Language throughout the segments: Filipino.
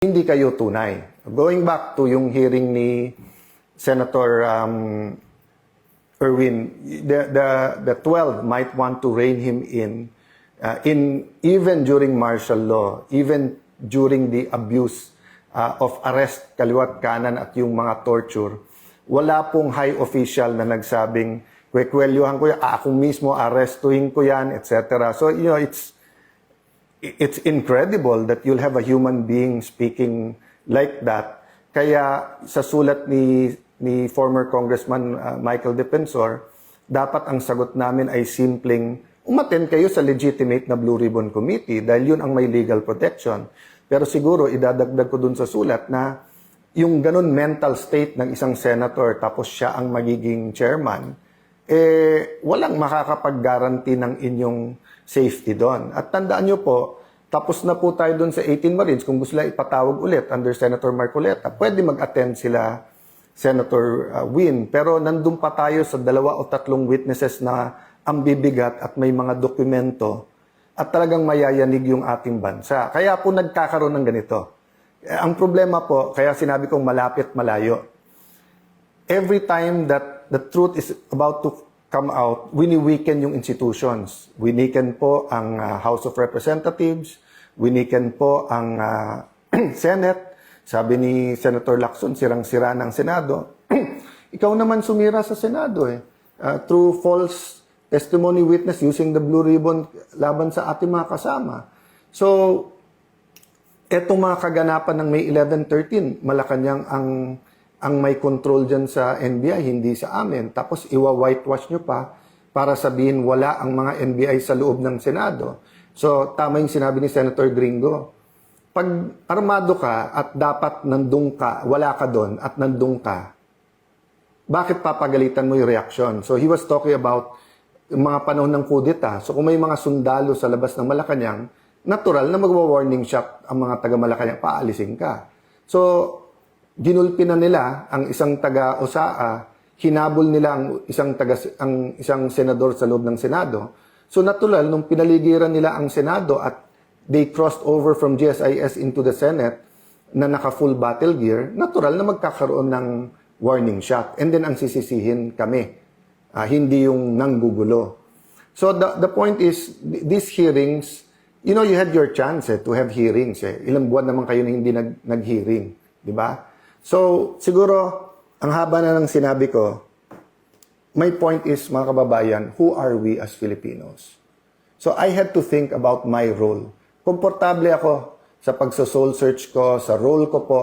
hindi kayo tunay. Going back to yung hearing ni Senator Erwin, the 12 might want to rein him in even during martial law, even during the abuse of arrest, kaliwat kanan at yung mga torture. Wala pong high official na nagsabing, kwekwelyuhan ko yan, ako mismo arrestuhin ko yan, etc. So, you know, it's incredible that you'll have a human being speaking like that. Kaya sa sulat ni former Congressman Michael Defensor, dapat ang sagot namin ay simpleng umattend kayo sa legitimate na Blue Ribbon Committee dahil yun ang may legal protection. Pero siguro idadagdag ko dun sa sulat na yung ganun mental state ng isang senator tapos siya ang magiging chairman, walang makakapag-guarantee ng inyong safety doon. At tandaan nyo po, tapos na po tayo doon sa 18 Marines. Kung gusto nila ipatawag ulit under Senator Marcoleta, pwede mag-attend sila Senator Win. Pero nandun pa tayo sa 2 o 3 witnesses na ang bibigat at may mga dokumento at talagang mayayanig yung ating bansa. Kaya po nagkakaroon ng ganito. Ang problema po, kaya sinabi kong malapit malayo. Every time that the truth is about to come out, wini-weaken yung institutions. Winiken po ang House of Representatives, winiken po ang Senate. Sabi ni Senator Lacson, sirang-sira ng Senado. Ikaw naman sumira sa Senado through false testimony witness using the Blue Ribbon laban sa ating mga kasama. So, etong mga kaganapan ng May 11-13, Malacanang ang may control dyan sa NBI, hindi sa amin. Tapos iwa-whitewash nyo pa para sabihin wala ang mga NBI sa loob ng Senado. So, tama yung sinabi ni Senator Gringo. Pag armado ka at dapat nandun ka, wala ka doon at nandun ka, bakit papagalitan mo yung reaksyon? So, he was talking about yung mga panahon ng kudeta. So, kung may mga sundalo sa labas ng Malacanang, natural na magwa-warning shot ang mga taga-Malacanang, paalisin ka. So, ginulpi na nila ang isang taga-OSAA, hinabol nila ang isang senador sa loob ng Senado. So natural, nung pinaligiran nila ang Senado at they crossed over from GSIS into the Senate na naka-full battle gear, natural na magkakaroon ng warning shot. And then ang sisisihin kami, hindi yung nanggugulo. So the point is, these hearings, you know, you had your chance to have hearings. Ilang buwan naman kayo na hindi nag-hearing. Di ba? So, siguro, ang haba na ng sinabi ko, my point is, mga kababayan, who are we as Filipinos? So, I had to think about my role. Komportable ako sa pagso-soul search ko, sa role ko po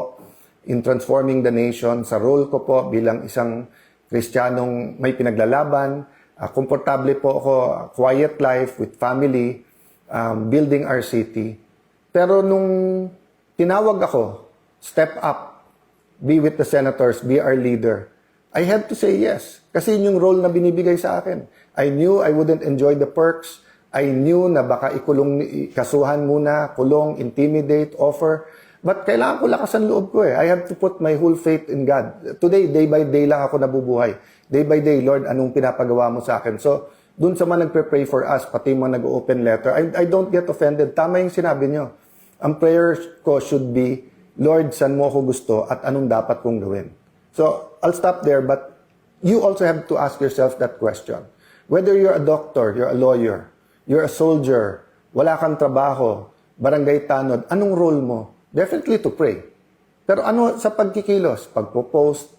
in transforming the nation, sa role ko po bilang isang Kristiyanong may pinaglalaban. Komportable po ako, quiet life with family, building our city. Pero nung tinawag ako, step up, be with the senators, be our leader, I had to say yes. Kasi yun yung role na binibigay sa akin. I knew I wouldn't enjoy the perks. I knew na baka kasuhan muna, kulong, intimidate, offer. But kailangan ko lakasan loob ko I have to put my whole faith in God. Today, day by day lang ako nabubuhay. Day by day, Lord, anong pinapagawa mo sa akin? So, dun sa mga nagpe-pray for us, pati mga nag-open letter, I don't get offended. Tama yung sinabi nyo. Ang prayer ko should be, Lord, saan mo ako gusto at anong dapat kong gawin? So, I'll stop there, but you also have to ask yourself that question. Whether you're a doctor, you're a lawyer, you're a soldier, wala kang trabaho, barangay tanod, anong role mo? Definitely to pray. Pero ano sa pagkikilos? Pagpo-post,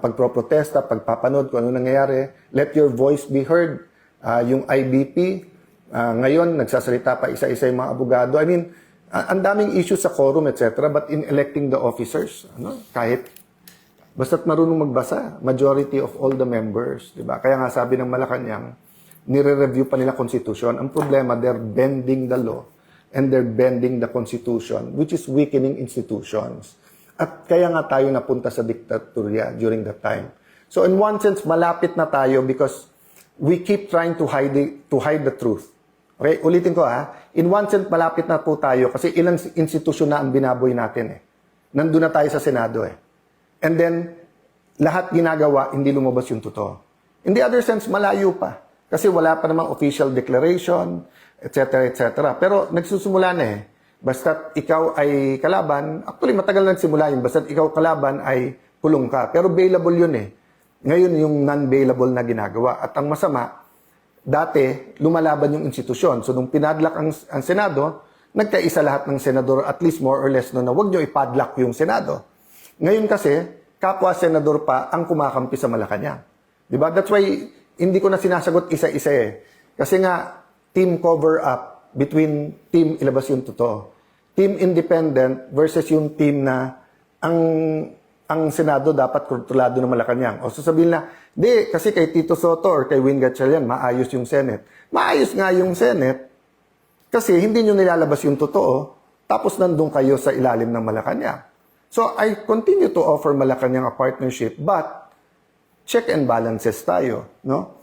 pagproprotesta, pagpapanood kung ano nangyayari, let your voice be heard. Yung IBP, ngayon, nagsasalita pa isa-isa yung mga abogado. I mean, ang daming issues sa quorum, etc. But in electing the officers, kahit basta't marunong magbasa, majority of all the members, di ba? Kaya nga sabi ng Malacanang, nire-review pa nila Constitution. Ang problema, they're bending the law and they're bending the Constitution, which is weakening institutions. At kaya nga tayo napunta sa diktatorya during that time. So in one sense, malapit na tayo because we keep trying to hide the truth. Okay, ulitin ko In one sense, malapit na po tayo kasi ilang institusyon na ang binaboy natin Nandun na tayo sa Senado And then, lahat ginagawa, hindi lumabas yung totoo. In the other sense, malayo pa. Kasi wala pa namang official declaration, etc., etc. Pero nagsusumula na Basta't ikaw ay kalaban, actually matagal na nagsimula yun, basta't ikaw kalaban ay kulong ka. Pero bailable yun eh. Ngayon yung non-bailable na ginagawa. At ang masama, dati lumalaban yung institusyon. So nung pinadlock ang Senado, nagkaisa lahat ng senador at least more or less no, na wag nyo ipadlock yung Senado. Ngayon kasi, kapwa senador pa ang kumakampi sa Malacanang. Diba? That's why hindi ko na sinasagot isa-isa eh. Kasi nga, team cover up between team ilabas yung totoo. Team independent versus yung team na ang Senado dapat kontrolado ng Malacanang. O sasabihin na, di, kasi kay Tito Soto or kay Win Gatchalian, maayos yung Senate. Maayos nga yung Senate kasi hindi nyo nilalabas yung totoo tapos nandun kayo sa ilalim ng Malacanang. So, I continue to offer Malacanang a partnership but check and balances tayo, no?